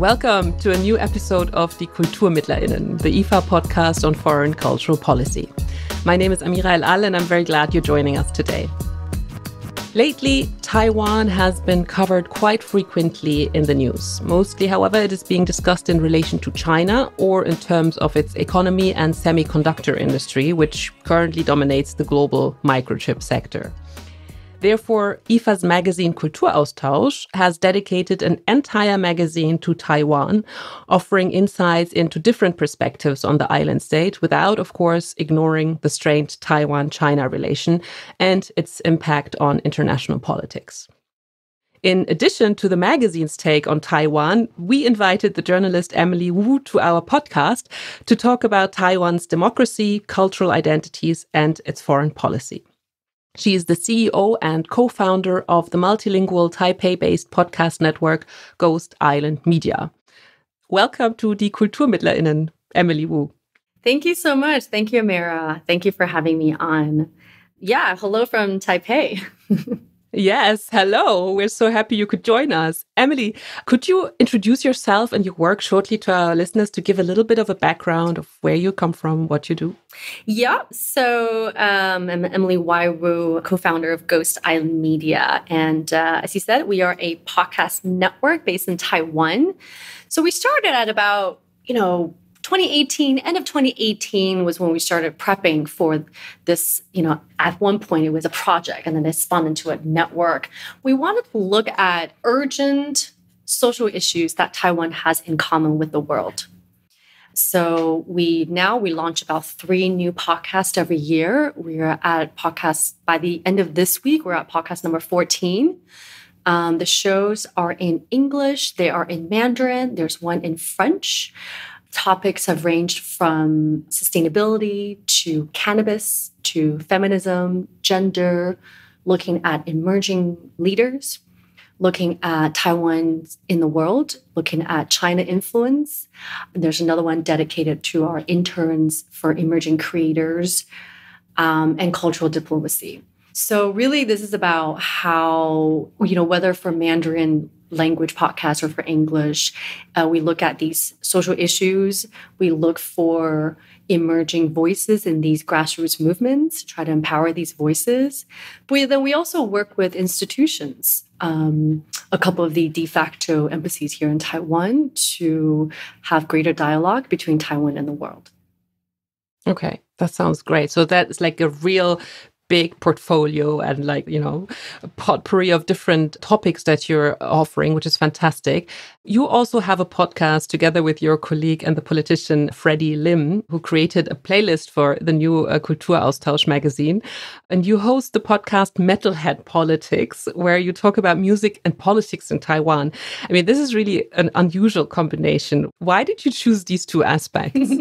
Welcome to a new episode of Die KulturmittlerInnen, the IFA podcast on foreign cultural policy. My name is Amira El-Al and I'm very glad you're joining us today. Lately, Taiwan has been covered quite frequently in the news. Mostly, however, it is being discussed in relation to China or in terms of its economy and semiconductor industry, which currently dominates the global microchip sector. Therefore, IFA's magazine KULTURAUSTAUSCH has dedicated an entire magazine to Taiwan, offering insights into different perspectives on the island state without, of course, ignoring the strained Taiwan-China relation and its impact on international politics. In addition to the magazine's take on Taiwan, we invited the journalist Emily Wu to our podcast to talk about Taiwan's democracy, cultural identities, and its foreign policy. She is the CEO and co-founder of the multilingual Taipei-based podcast network Ghost Island Media. Welcome to Die KulturmittlerInnen, Emily Wu. Thank you so much. Thank you, Amira. Thank you for having me on. Yeah, hello from Taipei. Yes, hello. We're so happy you could join us. Emily, could you introduce yourself and your work shortly to our listeners to give a little bit of a background of where you come from, what you do? Yeah, so I'm Emily Wu, co-founder of Ghost Island Media. And as you said, we are a podcast network based in Taiwan. So we started at about, 2018, end of 2018 was when we started prepping for this, at one point it was a project and then it spun into a network. We wanted to look at urgent social issues that Taiwan has in common with the world. So we launch about 3 new podcasts every year. We're at podcasts, by the end of this week, we're at podcast number 14. The shows are in English, they are in Mandarin, there's one in French. Topics have ranged from sustainability to cannabis to feminism, gender, looking at emerging leaders, looking at Taiwan in the world, looking at China influence. And there's another one dedicated to our interns for emerging creators and cultural diplomacy. So really, this is about how, whether for Mandarin language podcasts or for English, we look at these social issues. We look for emerging voices in these grassroots movements, try to empower these voices. But then we also work with institutions, a couple of the de facto embassies here in Taiwan, to have greater dialogue between Taiwan and the world. Okay, that sounds great. So that's like a real big portfolio and a potpourri of different topics that you're offering, which is fantastic. You also have a podcast together with your colleague and the politician Freddie Lim, who created a playlist for the new KulturAustausch magazine. And you host the podcast Metalhead Politics, where you talk about music and politics in Taiwan. I mean, this is really an unusual combination. Why did you choose these two aspects?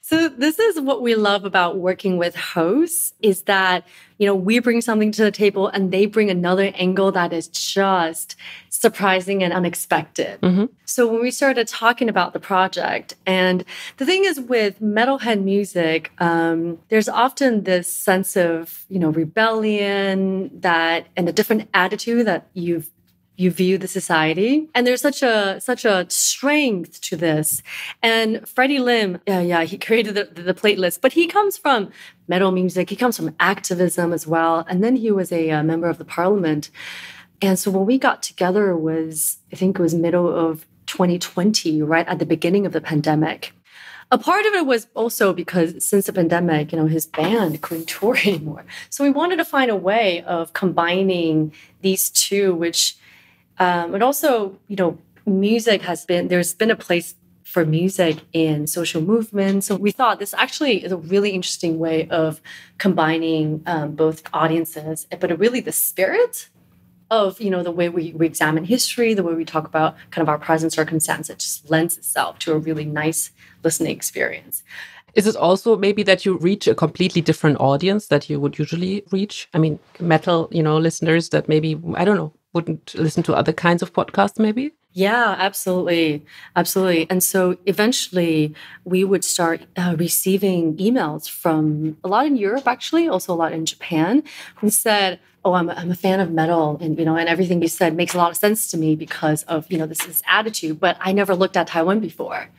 So this is what we love about working with hosts, is that we bring something to the table and they bring another angle that is just surprising and unexpected. Mm-hmm. So when we started talking about the project, and the thing is with metalhead music, there's often this sense of, rebellion and a different attitude that you view the society. And there's such a strength to this. And Freddie Lim, he created the playlist, but he comes from metal music. He comes from activism as well. And then he was a member of the parliament. And so when we got together I think it was middle of 2020, right at the beginning of the pandemic. A part of it was also because since the pandemic, his band couldn't tour anymore. So we wanted to find a way of combining these two, which but also, there's been a place for music in social movements. So we thought this actually is a really interesting way of combining both audiences, but really the spirit of, the way we examine history, the way we talk about kind of our present circumstance. It just lends itself to a really nice listening experience. Is it also maybe that you reach a completely different audience that you would usually reach? I mean, metal, listeners that maybe, I don't know, wouldn't listen to other kinds of podcasts maybe? Yeah, absolutely. Absolutely. And so eventually we would start receiving emails from a lot in Europe, actually, also a lot in Japan, who said, oh, I'm a fan of metal and, and everything you said makes a lot of sense to me because of, this attitude, but I never looked at Taiwan before.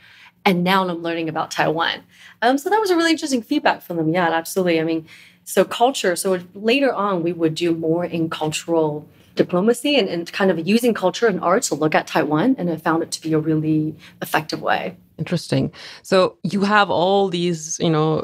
And now I'm learning about Taiwan. So that was a really interesting feedback from them. Yeah, absolutely. I mean, so culture. So later on, we would do more in cultural diplomacy and kind of using culture and art to look at Taiwan. And I found it to be a really effective way. Interesting. So you have all these,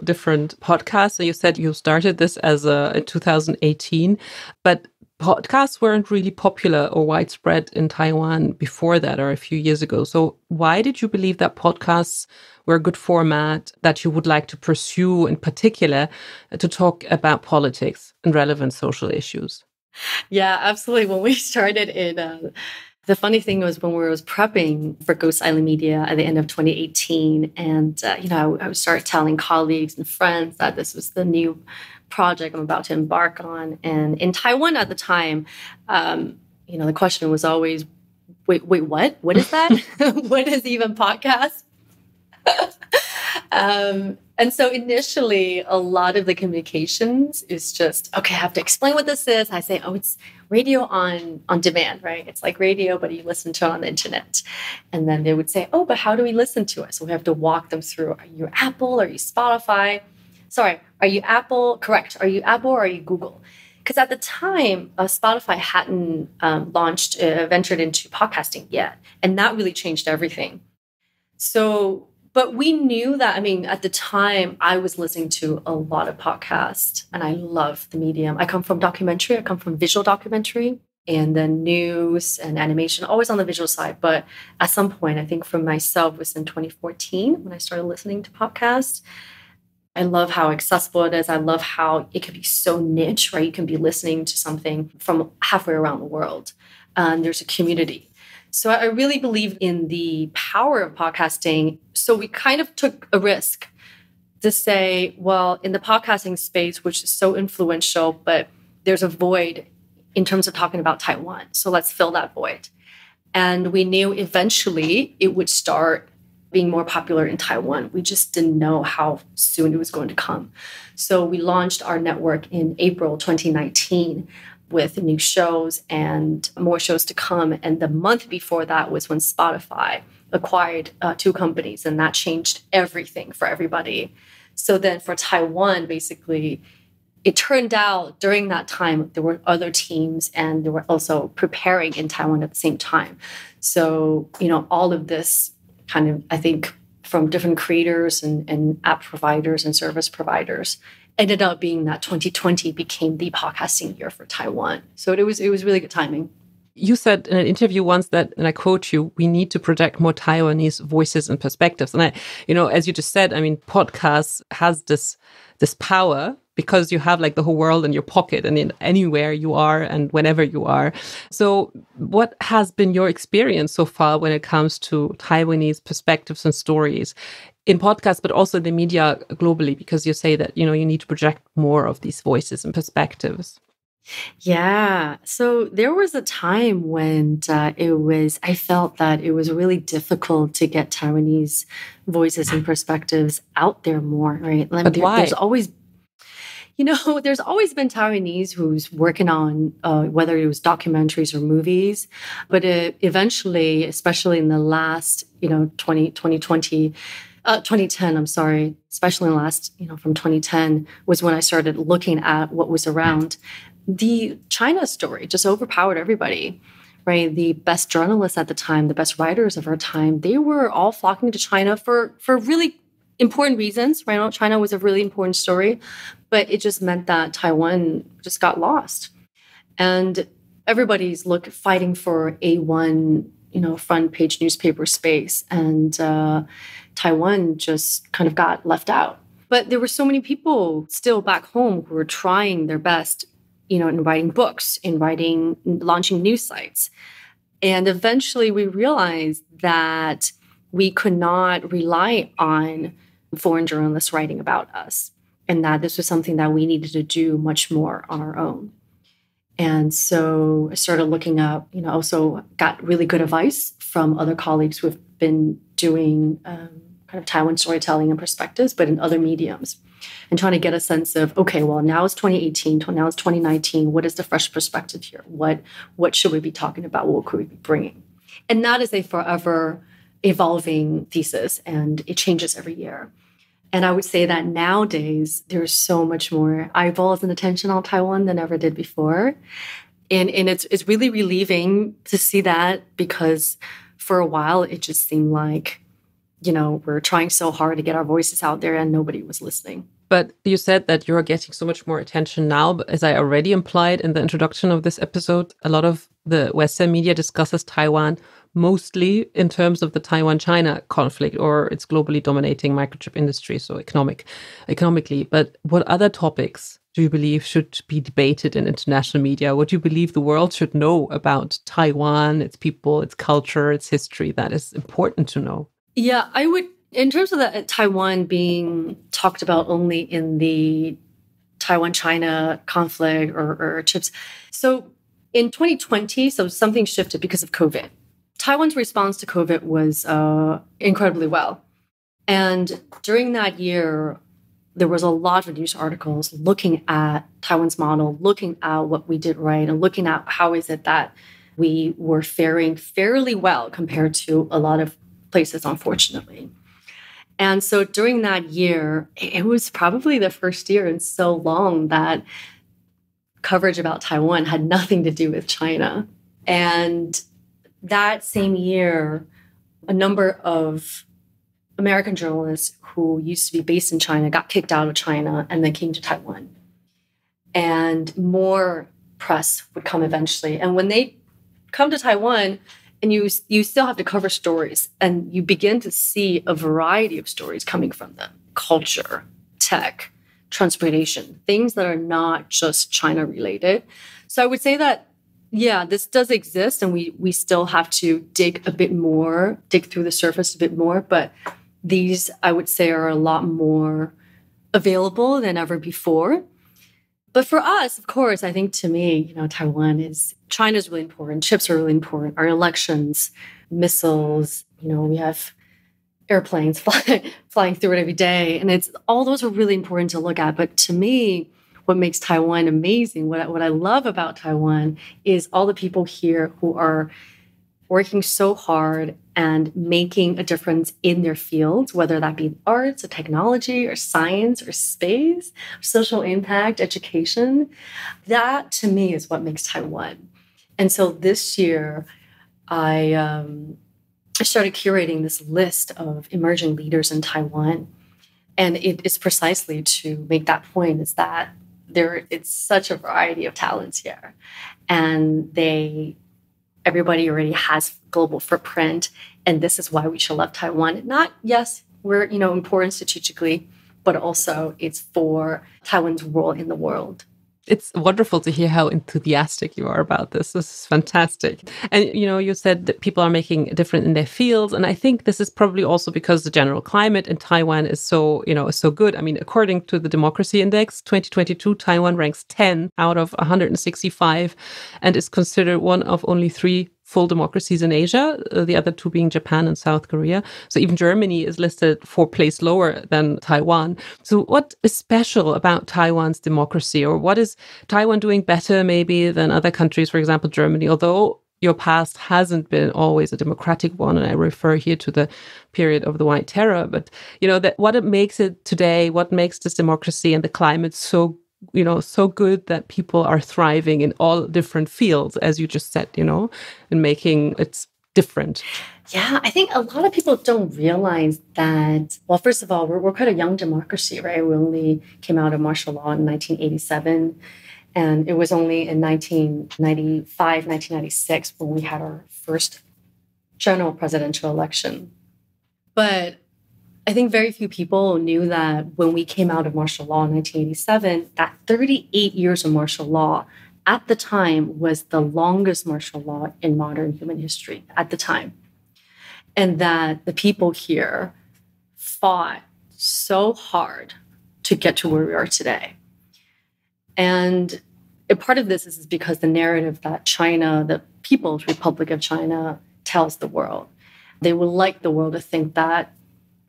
different podcasts. So you said you started this in 2018, but podcasts weren't really popular or widespread in Taiwan before that or a few years ago. So why did you believe that podcasts were a good format that you would like to pursue in particular to talk about politics and relevant social issues? Yeah, absolutely. When we started the funny thing was when we was prepping for Ghost Island Media at the end of 2018, and I would start telling colleagues and friends that this was the new project I'm about to embark on. And in Taiwan at the time, the question was always, wait, what? What is that? What is even podcast? And so initially, a lot of the communications is just, okay, I have to explain what this is. I say, oh, it's radio on demand, right? It's like radio, but you listen to it on the internet. And then they would say, oh, but how do we listen to it? So we have to walk them through, are you Apple? Are you Spotify? Sorry, are you Apple? Correct. Are you Apple or are you Google? Because at the time, Spotify hadn't ventured into podcasting yet. And that really changed everything. So, but we knew that, at the time, I was listening to a lot of podcasts and I love the medium. I come from documentary, I come from visual documentary and then news and animation, always on the visual side. But at some point, I think for myself, it was in 2014 when I started listening to podcasts. I love how accessible it is. I love how it can be so niche, right? You can be listening to something from halfway around the world. And there's a community. So I really believe in the power of podcasting. So we kind of took a risk to say, well, in the podcasting space, which is so influential, but there's a void in terms of talking about Taiwan. So let's fill that void. And we knew eventually it would start being more popular in Taiwan. We just didn't know how soon it was going to come. So we launched our network in April 2019 with new shows and more shows to come. And the month before that was when Spotify acquired two companies, and that changed everything for everybody. So then for Taiwan, basically, it turned out during that time, there were other teams and they were also preparing in Taiwan at the same time. So, all of this kind of, I think, from different creators and app providers and service providers ended up being that 2020 became the podcasting year for Taiwan. So it was really good timing. You said in an interview once that, and I quote you, we need to project more Taiwanese voices and perspectives. And as you just said, podcasts has this power because you have like the whole world in your pocket and in anywhere you are and whenever you are. So what has been your experience so far when it comes to Taiwanese perspectives and stories in podcasts, but also in the media globally? Because you say that, you need to project more of these voices and perspectives. Yeah. So there was a time when I felt that it was really difficult to get Taiwanese voices and perspectives out there more, right? But why? There's always been Taiwanese who's working on whether it was documentaries or movies, but eventually, especially in the last, 2010, I'm sorry, especially in the last, from 2010 was when I started looking at what was around. The China story just overpowered everybody, right? The best journalists at the time, the best writers of our time, they were all flocking to China for really important reasons, right? China was a really important story, but it just meant that Taiwan just got lost. And everybody's fighting for A1, front page newspaper space. And Taiwan just kind of got left out. But there were so many people still back home who were trying their best, in writing books, launching news sites. And eventually we realized that we could not rely on foreign journalists writing about us, and that this was something that we needed to do much more on our own. And so I started looking up, also got really good advice from other colleagues who have been doing kind of Taiwan storytelling and perspectives, but in other mediums, and trying to get a sense of, okay, well, now it's 2018, now it's 2019. What is the fresh perspective here? What should we be talking about? What could we be bringing? And that is a forever evolving thesis, and it changes every year. And I would say that nowadays, there's so much more eyeballs and attention on Taiwan than ever did before. And it's really relieving to see that, because for a while, it just seemed like, we're trying so hard to get our voices out there and nobody was listening. But you said that you're getting so much more attention now. But as I already implied in the introduction of this episode, a lot of the Western media discusses Taiwan mostly in terms of the Taiwan-China conflict or its globally dominating microchip industry, so economically. But what other topics do you believe should be debated in international media? What do you believe the world should know about Taiwan, its people, its culture, its history that is important to know? Yeah, I would, in terms of Taiwan being talked about only in the Taiwan-China conflict or chips. So in 2020, so something shifted because of COVID. Taiwan's response to COVID was incredibly well. And during that year, there was a lot of news articles looking at Taiwan's model, looking at what we did right, and looking at how is it that we were faring fairly well compared to a lot of places, unfortunately. And so during that year, it was probably the first year in so long that coverage about Taiwan had nothing to do with China. And that same year, a number of American journalists who used to be based in China got kicked out of China and then came to Taiwan. And more press would come eventually. And when they come to Taiwan, and you still have to cover stories, and you begin to see a variety of stories coming from them: culture, tech, transportation, things that are not just China related. So I would say that, yeah, this does exist, and we still have to dig through the surface a bit more. But these, I would say, are a lot more available than ever before. But for us, of course, I think, to me, China is really important. Chips are really important. Our elections, missiles, we have airplanes flying through it every day. And all those are really important to look at. But to me, what makes Taiwan amazing, what I love about Taiwan, is all the people here who are working so hard and making a difference in their fields, whether that be arts or technology or science or space, social impact, education. That, to me, is what makes Taiwan. And so this year, I started curating this list of emerging leaders in Taiwan. And it is precisely to make that point, is that it's such a variety of talents here. And everybody already has global footprint. And this is why we should love Taiwan. Yes, we're, important strategically, but also it's for Taiwan's role in the world. It's wonderful to hear how enthusiastic you are about this. This is fantastic. And, you said that people are making a difference in their fields. And I think this is probably also because the general climate in Taiwan is so good. I mean, according to the Democracy Index, 2022, Taiwan ranks 10 out of 165 and is considered one of only 3 full democracies in Asia, the other 2 being Japan and South Korea. So even Germany is listed 4 places lower than Taiwan. So what is special about Taiwan's democracy, or what is Taiwan doing better maybe than other countries, for example, Germany, although your past hasn't been always a democratic one, and I refer here to the period of the White Terror, but that what it makes it today, what makes this democracy and the climate so good that people are thriving in all different fields, as you just said, and making it different. Yeah, I think a lot of people don't realize that, well, first of all, we're quite a young democracy, right? We only came out of martial law in 1987. And it was only in 1995, 1996 when we had our first general presidential election. But I think very few people knew that when we came out of martial law in 1987, that 38 years of martial law at the time was the longest martial law in modern human history at the time. And that the people here fought so hard to get to where we are today. And part of this is because the narrative that China, the People's Republic of China, tells the world. They would like the world to think that,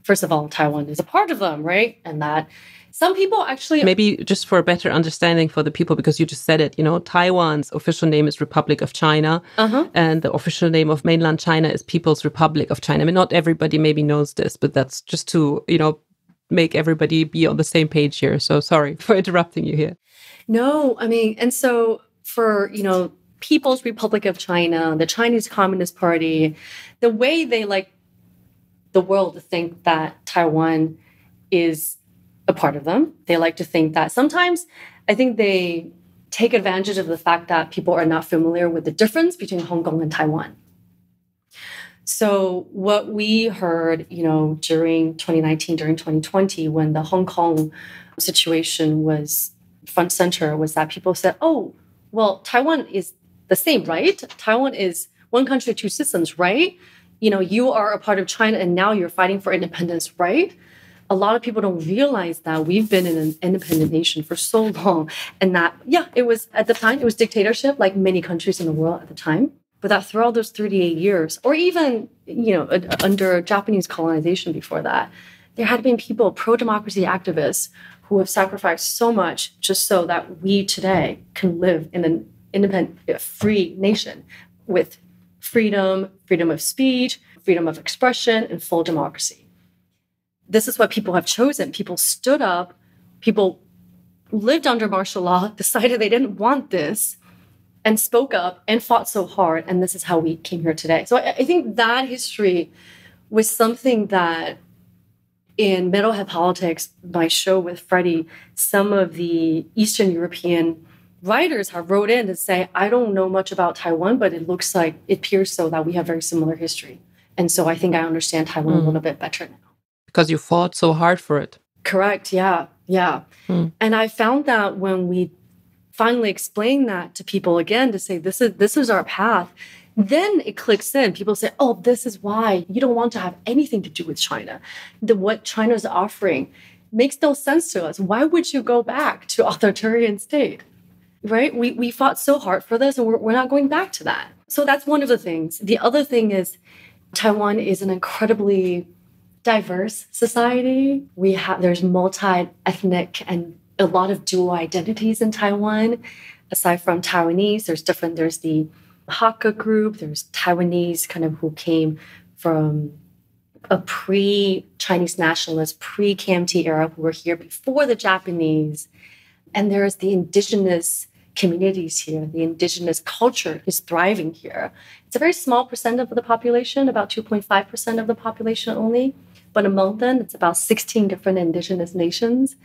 first of all, Taiwan is a part of them, right? And that some people actually... Maybe just for a better understanding for the people, because you just said it, Taiwan's official name is Republic of China, and the official name of mainland China is People's Republic of China. I mean, not everybody maybe knows this, but that's just to, make everybody be on the same page here. So sorry for interrupting you here. No, I mean, and so for, People's Republic of China, the Chinese Communist Party, the way they like the world to think that Taiwan is a part of them. They like to think that sometimes I think they take advantage of the fact that people are not familiar with the difference between Hong Kong and Taiwan. So what we heard, during 2019, during 2020, when the Hong Kong situation was front center, was that people said, oh, well, Taiwan is the same, right? Taiwan is one country, two systems, right? You are a part of China and now you're fighting for independence, right? A lot of people don't realize that we've been in an independent nation for so long. And that, it was, at the time, it was dictatorship like many countries in the world at the time. But that throughout those 38 years, or even, under Japanese colonization before that, there had been people, pro-democracy activists, who have sacrificed so much just so that we today can live in an independent, free nation with freedom of speech, freedom of expression, and full democracy. This is what people have chosen. People stood up, people lived under martial law, decided they didn't want this, and spoke up and fought so hard. And this is how we came here today. So I think that history was something that in Metalhead Politics, my show with Freddie, some of the Eastern European writers have wrote in to say, I don't know much about Taiwan, but it appears so that we have very similar history. And so I think I understand Taiwan a little bit better now. Because you fought so hard for it. Correct, yeah. And I found that when we finally explain that to people again, to say, this is our path, then it clicks in. People say, oh, this is why you don't want to have anything to do with China. What China's offering makes no sense to us. Why would you go back to authoritarian state? Right? We fought so hard for this, and we're not going back to that. So that's one of the things. The other thing is Taiwan is an incredibly diverse society. There's multi-ethnic and a lot of dual identities in Taiwan. Aside from Taiwanese, there's the Hakka group, there's Taiwanese kind of who came from a pre-Chinese nationalist, pre-KMT era who were here before the Japanese. And there's the indigenous communities here. The indigenous culture is thriving here. It's a very small percent of the population, about 2.5% of the population only. But among them, it's about 16 different indigenous nations.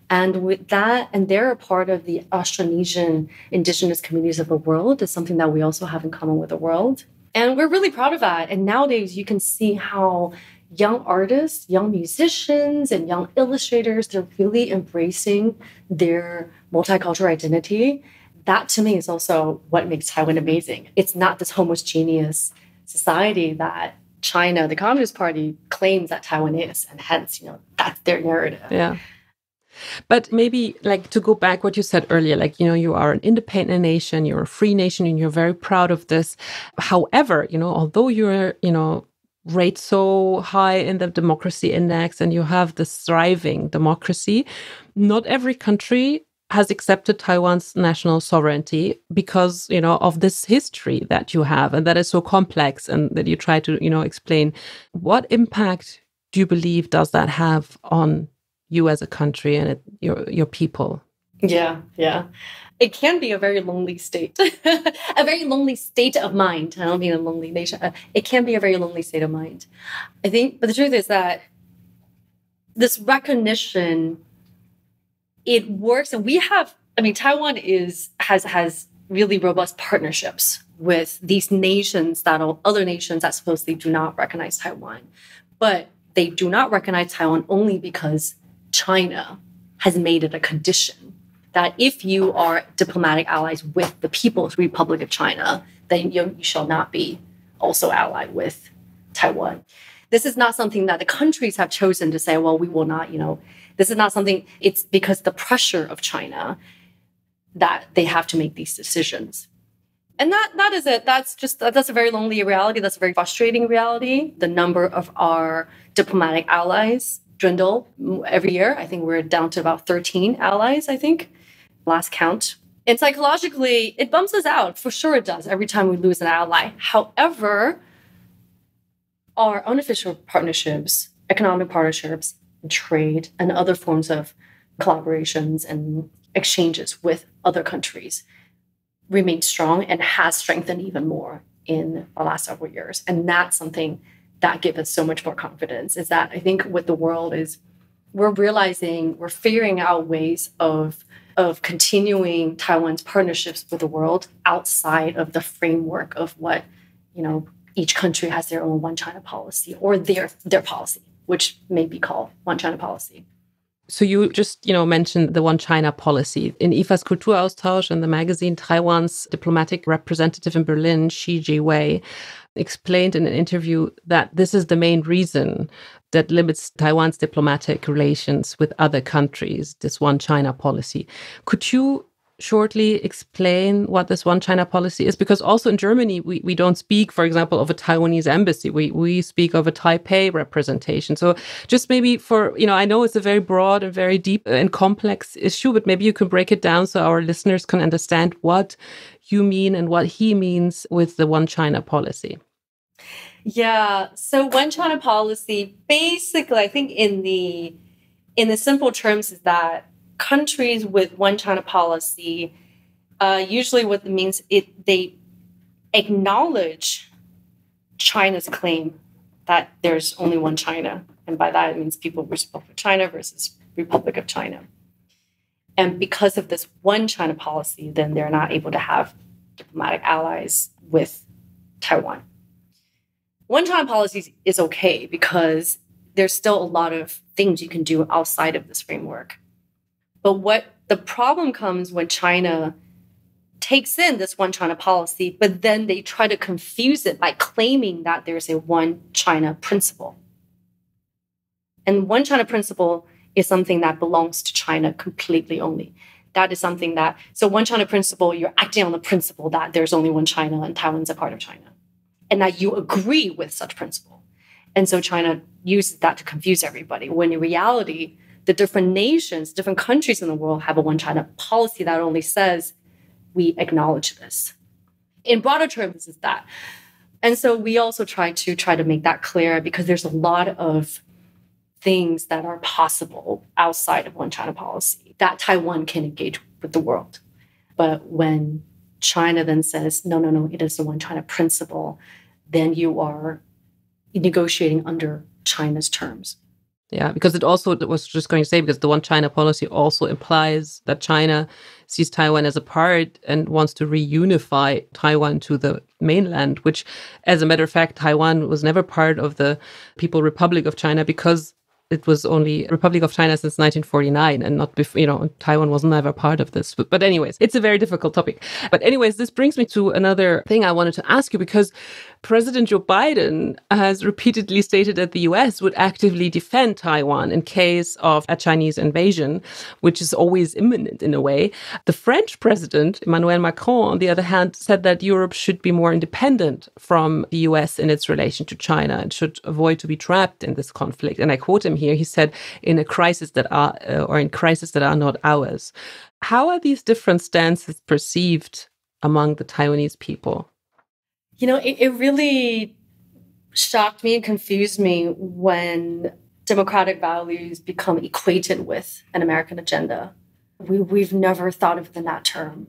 And with that, and they're a part of the Austronesian indigenous communities of the world. Is something that we also have in common with the world. And we're really proud of that. And nowadays, you can see how young artists, young musicians, and young illustrators, they're really embracing their multicultural identity. That, to me, is also what makes Taiwan amazing. It's not this homogeneous society that China, the Communist Party, claims that Taiwan is, and hence, that's their narrative. Yeah. But maybe, to go back what you said earlier, you are an independent nation, you're a free nation, and you're very proud of this. However, although you're, rate so high in the democracy index and you have this thriving democracy, not every country has accepted Taiwan's national sovereignty because, of this history that you have and that is so complex and that you try to, explain. What impact do you believe does that have on you as a country and your people? Yeah. It can be a very lonely state, a very lonely state of mind. I don't mean a lonely nation. It can be a very lonely state of mind. I think, but the truth is that this recognition, it works. And Taiwan has really robust partnerships with these nations other nations that supposedly do not recognize Taiwan. But they do not recognize Taiwan only because China has made it a condition that if you are diplomatic allies with the People's Republic of China, then you shall not be also allied with Taiwan. This is not something that the countries have chosen to say, well, we will not, this is not something, it's because the pressure of China. that they have to make these decisions. And that is it. That's a very lonely reality. That's a very frustrating reality. The number of our diplomatic allies dwindle every year. I think we're down to about 13 allies, I think, last count. And psychologically, it bumps us out. For sure it does every time we lose an ally. However, our unofficial partnerships, economic partnerships, trade, and other forms of collaborations and exchanges with other countries remain strong and has strengthened even more in the last several years. And that's something that gives us so much more confidence, is that I think what the world is, we're figuring out ways of continuing Taiwan's partnerships with the world outside of the framework of what, each country has their own one China policy or their policy, which may be called one China policy. So you just, mentioned the one China policy. In IFA's KULTURAUSTAUSCH in the magazine, Taiwan's diplomatic representative in Berlin, Shi Jiwei, explained in an interview that this is the main reason that limits Taiwan's diplomatic relations with other countries, this one China policy. Could you shortly explain what this one China policy is? Because also in Germany, we don't speak, for example, of a Taiwanese embassy. We speak of a Taipei representation. So just maybe I know it's a very broad and very deep and complex issue, but maybe you can break it down so our listeners can understand what you mean and what he means with the one China policy. Yeah. So one China policy, basically, I think in the simple terms is that countries with one China policy, usually what it means, they acknowledge China's claim that there's only one China. And by that, it means People's Republic of China versus Republic of China. And because of this one China policy, then they're not able to have diplomatic allies with Taiwan. One China policy is okay because there's still a lot of things you can do outside of this framework. But what the problem comes when China takes in this one China policy, but then they try to confuse it by claiming that there's a one China principle. And one China principle is something that belongs to China completely only. That is something so one China principle, you're acting on the principle that there's only one China and Taiwan's a part of China, and that you agree with such principle. And so China uses that to confuse everybody, when in reality, the different nations, different countries in the world have a one China policy that only says, we acknowledge this. In broader terms, is that. And so we also try to make that clear, because there's a lot of things that are possible outside of one China policy that Taiwan can engage with the world. But when China then says, no, it is the one China principle, then you are negotiating under China's terms. Yeah, because it also, I was just going to say, because the one China policy also implies that China sees Taiwan as a part and wants to reunify Taiwan to the mainland, which, as a matter of fact, Taiwan was never part of the People's Republic of China, because it was only Republic of China since 1949 and not before, Taiwan was never part of this. But anyways, it's a very difficult topic. But anyways, this brings me to another thing I wanted to ask you, because President Joe Biden has repeatedly stated that the US would actively defend Taiwan in case of a Chinese invasion, which is always imminent in a way. The French president, Emmanuel Macron, on the other hand, said that Europe should be more independent from the US in its relation to China and should avoid to be trapped in this conflict. And I quote him here. He said, in crises that are not ours. How are these different stances perceived among the Taiwanese people? It really shocked me and confused me when democratic values become equated with an American agenda. We've never thought of it in that term.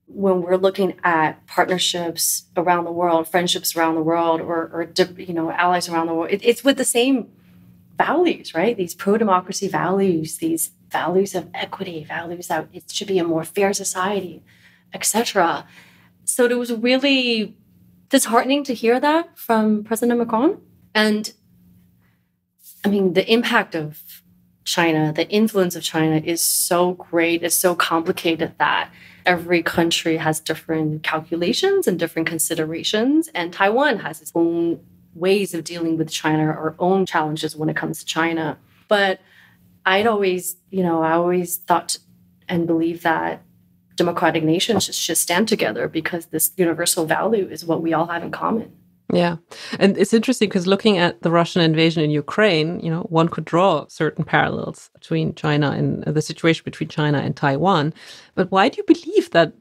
When we're looking at partnerships around the world, friendships around the world, or allies around the world, it's with the same values, right? These pro-democracy values, these values of equity, values that it should be a more fair society, etc. So it was really disheartening to hear that from President Macron. And I mean, the impact of China, the influence of China is so great, is so complicated that every country has different calculations and different considerations. And Taiwan has its own ways of dealing with China, our own challenges when it comes to China. But I always thought and believed that democratic nations should stand together, because this universal value is what we all have in common. Yeah. And it's interesting because looking at the Russian invasion in Ukraine, one could draw certain parallels between China and the situation between China and Taiwan. But why do you believe that,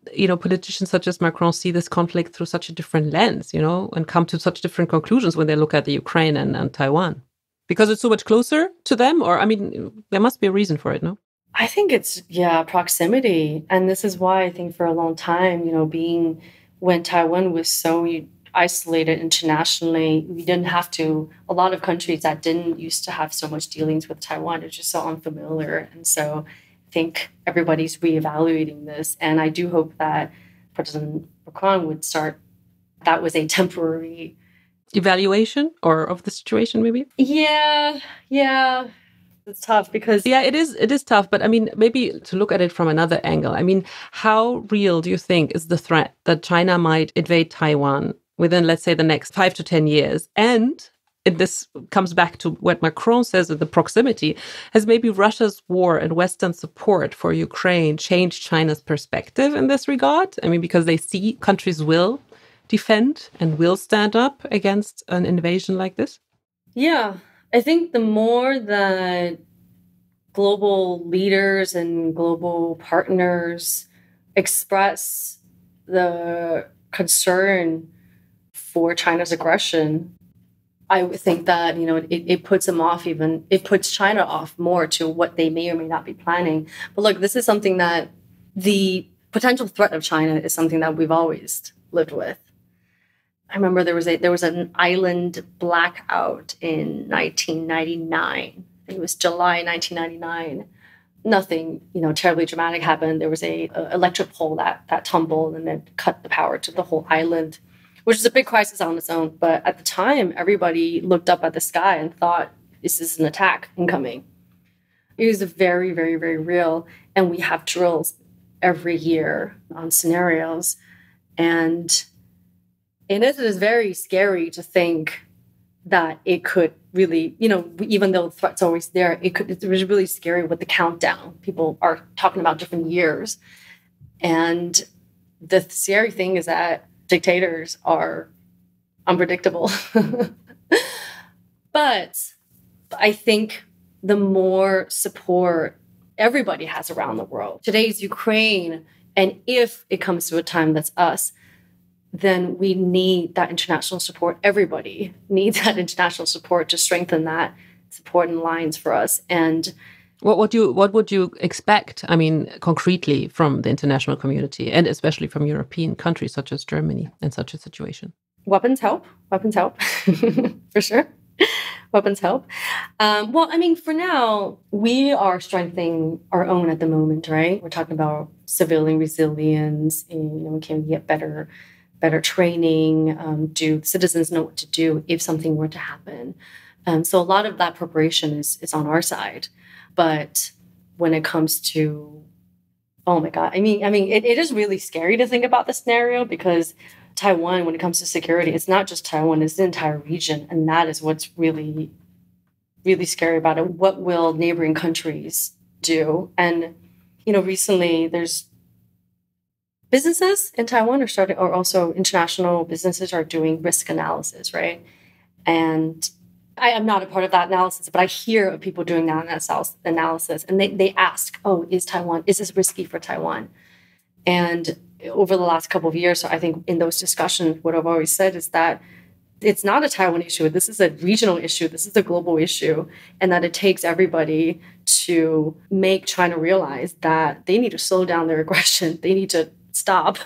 politicians such as Macron see this conflict through such a different lens, and come to such different conclusions when they look at the Ukraine and Taiwan? Because it's so much closer to them? Or, there must be a reason for it, no? I think it's, proximity. And this is why I think for a long time, when Taiwan was so isolated internationally, we didn't have to, a lot of countries that didn't used to have so much dealings with Taiwan, it's just so unfamiliar. And so I think everybody's reevaluating this. And I do hope that President Macron would start, that was a temporary evaluation of the situation, maybe? Yeah. It's tough because... Yeah, it is tough. But maybe to look at it from another angle, how real do you think is the threat that China might invade Taiwan within, let's say, the next 5 to 10 years? And this comes back to what Macron says of the proximity. Has maybe Russia's war and Western support for Ukraine changed China's perspective in this regard? Because they see countries will defend and will stand up against an invasion like this? Yeah, I think the more that global leaders and global partners express the concern for China's aggression, I would think that, it puts them off it puts China off more to what they may or may not be planning. But look, this is something that the potential threat of China is something that we've always lived with. I remember there was an island blackout in 1999. I think it was July 1999. Nothing, terribly dramatic happened. There was a electric pole that tumbled and then cut the power to the whole island, which is a big crisis on its own. But at the time, everybody looked up at the sky and thought, this is an attack incoming. It was very, very, very real. And we have drills every year on scenarios. And it is very scary to think that it could really, even though the threat's always there, it was really scary with the countdown. People are talking about different years. And the scary thing is that dictators are unpredictable. But I think the more support everybody has around the world, today's Ukraine, and if it comes to a time that's us, then we need that international support. Everybody needs that international support to strengthen that support and lines for us. And what would you expect, concretely from the international community, and especially from European countries such as Germany in such a situation? Weapons help, for sure. Weapons help. For now, we are strengthening our own at the moment, right? We're talking about civilian resilience, and can we get better training? Do citizens know what to do if something were to happen? So a lot of that preparation is on our side. But when it comes to, oh my God, it is really scary to think about the scenario, because Taiwan, when it comes to security, it's not just Taiwan, it's the entire region. And that is what's really, really scary about it. What will neighboring countries do? And, recently there's businesses in Taiwan or also international businesses are doing risk analysis, right? And I am not a part of that analysis, but I hear of people doing that analysis. And they ask, is this risky for Taiwan? And over the last couple of years, so I think in those discussions, what I've always said is that it's not a Taiwan issue. This is a regional issue. This is a global issue. And that it takes everybody to make China realize that they need to slow down their aggression. They need to stop.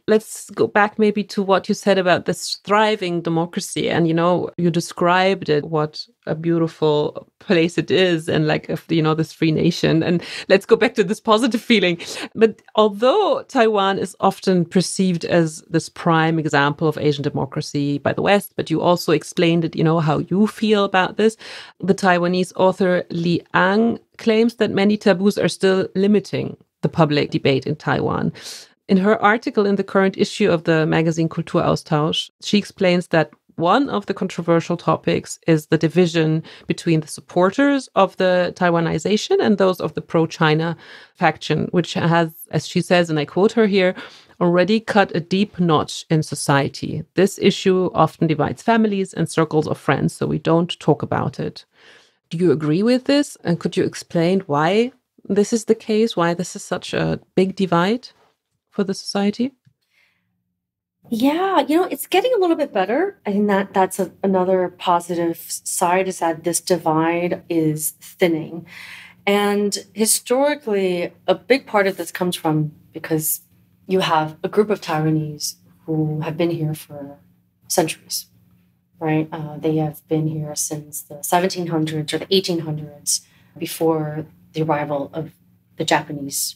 Let's go back maybe to what you said about this thriving democracy. And, you described it, what a beautiful place it is, and this free nation. And let's go back to this positive feeling. But although Taiwan is often perceived as this prime example of Asian democracy by the West, but you also explained it, how you feel about this. The Taiwanese author Li Ang claims that many taboos are still limiting the public debate in Taiwan. In her article in the current issue of the magazine KULTURAUSTAUSCH, she explains that one of the controversial topics is the division between the supporters of the Taiwanization and those of the pro-China faction, which has, as she says, and I quote her here, already cut a deep notch in society. This issue often divides families and circles of friends, so we don't talk about it. Do you agree with this? And could you explain why this is the case, why this is such a big divide for the society? Yeah, it's getting a little bit better. I think that's another positive side, is that this divide is thinning. And historically, a big part of this comes from because you have a group of Taiwanese who have been here for centuries, right? They have been here since the 1700s or the 1800s, before the arrival of the Japanese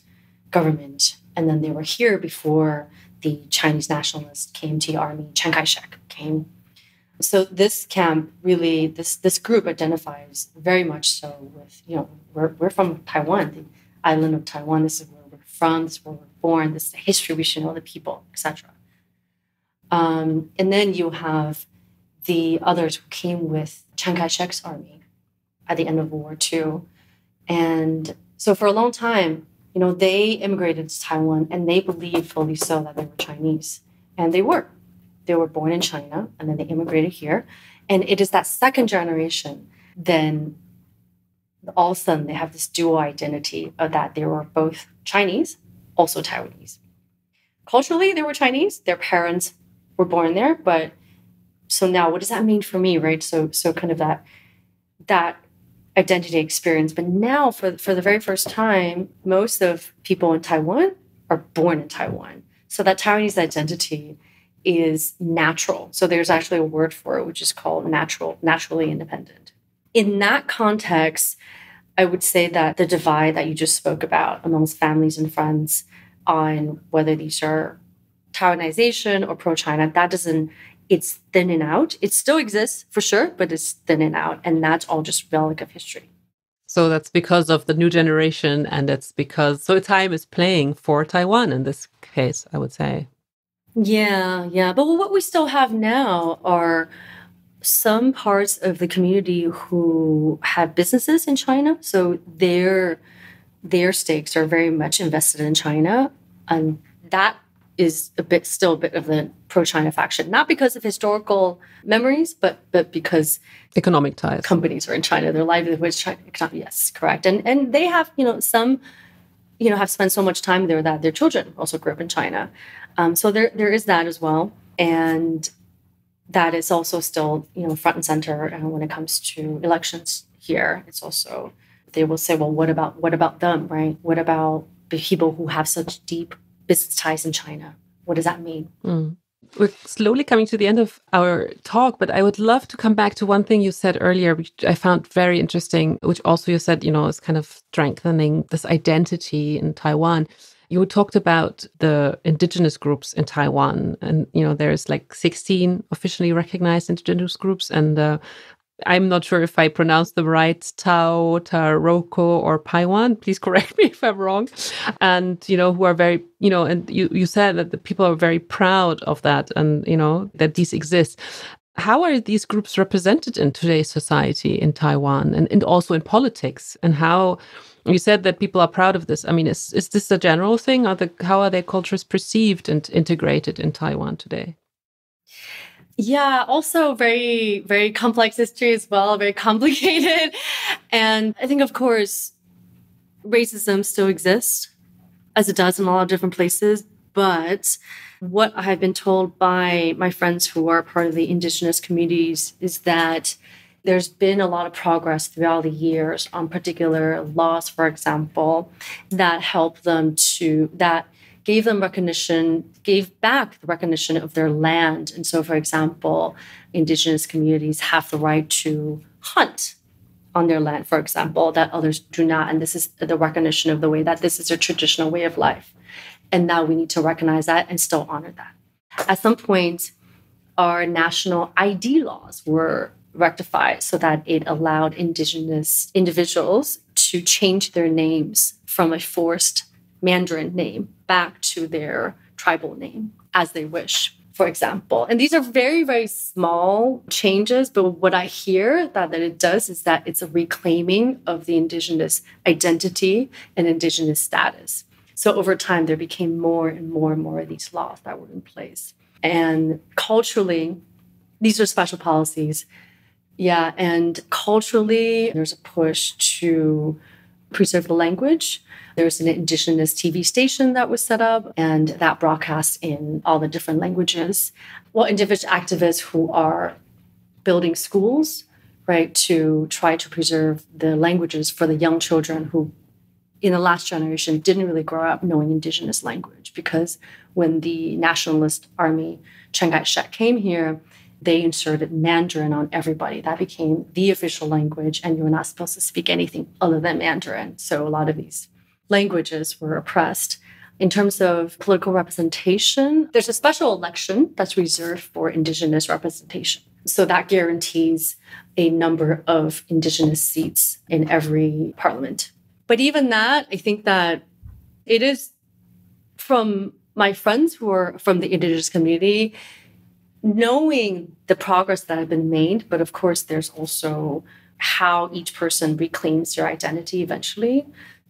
government. And then they were here before the Chinese nationalists came to the army, Chiang Kai-shek came. So this camp really, this group identifies very much so with, we're from Taiwan, the island of Taiwan. This is where we're from, this is where we're born, this is the history, we should know the people, etc. And then you have the others who came with Chiang Kai-shek's army at the end of World War II. And so for a long time, they immigrated to Taiwan, and they believed fully so that they were Chinese. And they were. They were born in China, and then they immigrated here. And it is that second generation, then all of a sudden they have this dual identity of that they were both Chinese, also Taiwanese. Culturally, they were Chinese. Their parents were born there. But so now what does that mean for me, right? So kind of that identity experience. But now for the very first time, most of people in Taiwan are born in Taiwan. So that Taiwanese identity is natural. So there's actually a word for it, which is called naturally independent. In that context, I would say that the divide that you just spoke about amongst families and friends on whether these are Taiwanization or pro-China, it's thinning out. It still exists for sure, but it's thinning out. And that's all just relic of history. So that's because of the new generation, and it's because, so time is playing for Taiwan in this case, I would say. Yeah. But what we still have now are some parts of the community who have businesses in China. So their stakes are very much invested in China. And that is still a bit of the pro-China faction, not because of historical memories, but because economic ties. Companies are in China, their livelihood is China. Yes, correct. And they have, some, have spent so much time there that their children also grew up in China. So there is that as well. And that is also still, front and center when it comes to elections here. It's also, they will say, well, what about them, right? What about the people who have such deep business ties in China? What does that mean? We're slowly coming to the end of our talk, but I would love to come back to one thing you said earlier, which I found very interesting, which also you said, is kind of strengthening this identity in Taiwan. You talked about the indigenous groups in Taiwan, and, there's like 16 officially recognized indigenous groups, and I'm not sure if I pronounced them right, Tao, Taroko, or Paiwan. Please correct me if I'm wrong. And, who are very, and you said that the people are very proud of that and, that these exist. How are these groups represented in today's society in Taiwan and also in politics? And how, you said that people are proud of this. I mean, is this a general thing? How are their cultures perceived and integrated in Taiwan today? Yeah, also very, very complex history as well, very complicated. And I think, of course, racism still exists, as it does in a lot of different places. But what I have been told by my friends who are part of the indigenous communities is that there's been a lot of progress throughout the years on particular laws, for example, that help them that gave them recognition, gave back the recognition of their land. And so, for example, indigenous communities have the right to hunt on their land, for example, that others do not. And this is the recognition of the way that this is a traditional way of life. And now we need to recognize that and still honor that. At some point, our national ID laws were rectified so that it allowed indigenous individuals to change their names from a forced Mandarin name back to their tribal name as they wish. for example. And these are very, very small changes. But what I hear that it does is that it's a reclaiming of the indigenous identity and indigenous status. So over time, there became more and more and more of these laws that were in place. And culturally, these are special policies. Yeah, and culturally, there's a push to preserve the language. There's an indigenous TV station that was set up, and that broadcasts in all the different languages. Well, individual activists who are building schools, right, to try to preserve the languages for the young children who, in the last generation, didn't really grow up knowing indigenous language, because when the nationalist army, Chiang Kai-shek, came here, they inserted Mandarin on everybody. That became the official language, and you were not supposed to speak anything other than Mandarin. So a lot of these languages were oppressed. In terms of political representation, there's a special election that's reserved for indigenous representation. So that guarantees a number of indigenous seats in every parliament. But even that, I think that it is, from my friends who are from the indigenous community, knowing the progress that has been made, but of course, there's also how each person reclaims their identity eventually.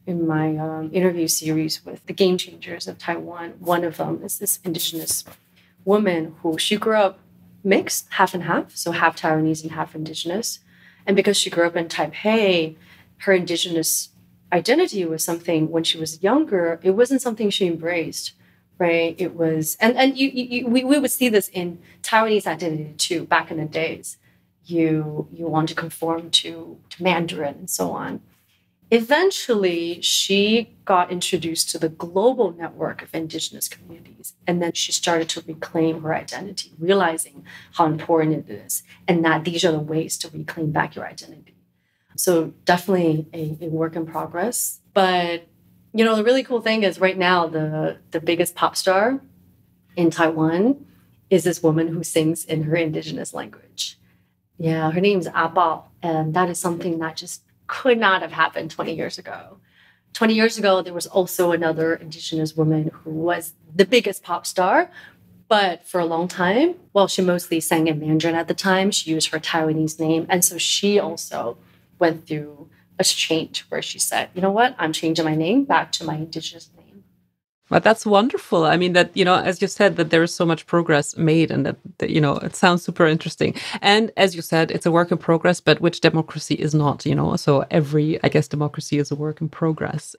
In my interview series with the Game Changers of Taiwan, one of them is this indigenous woman who she grew up mixed, half and half, so half Taiwanese and half indigenous. And because she grew up in Taipei, her indigenous identity was something, when she was younger, it wasn't something she embraced. Right, it was, and we would see this in Taiwanese identity too. Back in the days, you want to conform to Mandarin and so on. Eventually, she got introduced to the global network of indigenous communities, and then she started to reclaim her identity, realizing how important it is, and that these are the ways to reclaim back your identity. So definitely a work in progress, but. You know, the really cool thing is right now, the biggest pop star in Taiwan is this woman who sings in her indigenous language. Yeah, her name's A Bao, and that is something that just could not have happened 20 years ago. 20 years ago, there was also another indigenous woman who was the biggest pop star, but for a long time, well, she mostly sang in Mandarin at the time. She used her Taiwanese name, and so she also went through a change where she said, you know what, I'm changing my name back to my indigenous name. But that's wonderful. I mean, that, you know, as you said, that there is so much progress made, and that, you know, it sounds super interesting. And as you said, it's a work in progress, but which democracy is not, you know? So every, I guess, democracy is a work in progress.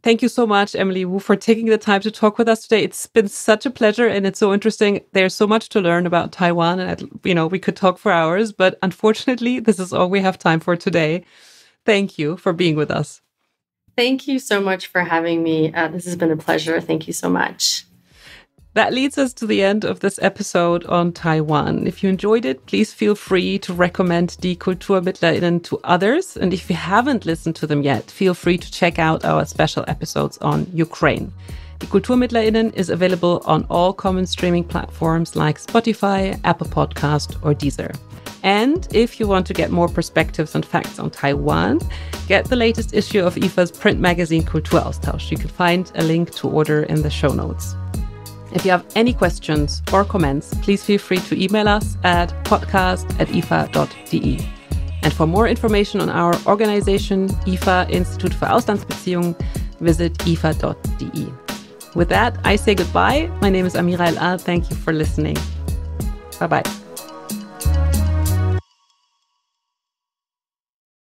Thank you so much, Emily Wu, for taking the time to talk with us today. It's been such a pleasure, and it's so interesting. There's so much to learn about Taiwan, and, you know, we could talk for hours, but unfortunately, this is all we have time for today. Thank you for being with us. Thank you so much for having me. This has been a pleasure. Thank you so much. That leads us to the end of this episode on Taiwan. If you enjoyed it, please feel free to recommend Die KulturmittlerInnen to others. And if you haven't listened to them yet, feel free to check out our special episodes on Ukraine. Die KulturmittlerInnen is available on all common streaming platforms like Spotify, Apple Podcast, or Deezer. And if you want to get more perspectives and facts on Taiwan, get the latest issue of IFA's print magazine KULTURAUSTAUSCH. You can find a link to order in the show notes. If you have any questions or comments, please feel free to email us at podcast@ifa.de. And for more information on our organization, IFA Institut für Auslandsbeziehungen, visit ifa.de. With that, I say goodbye. My name is Amira El Al. Thank you for listening. Bye-bye.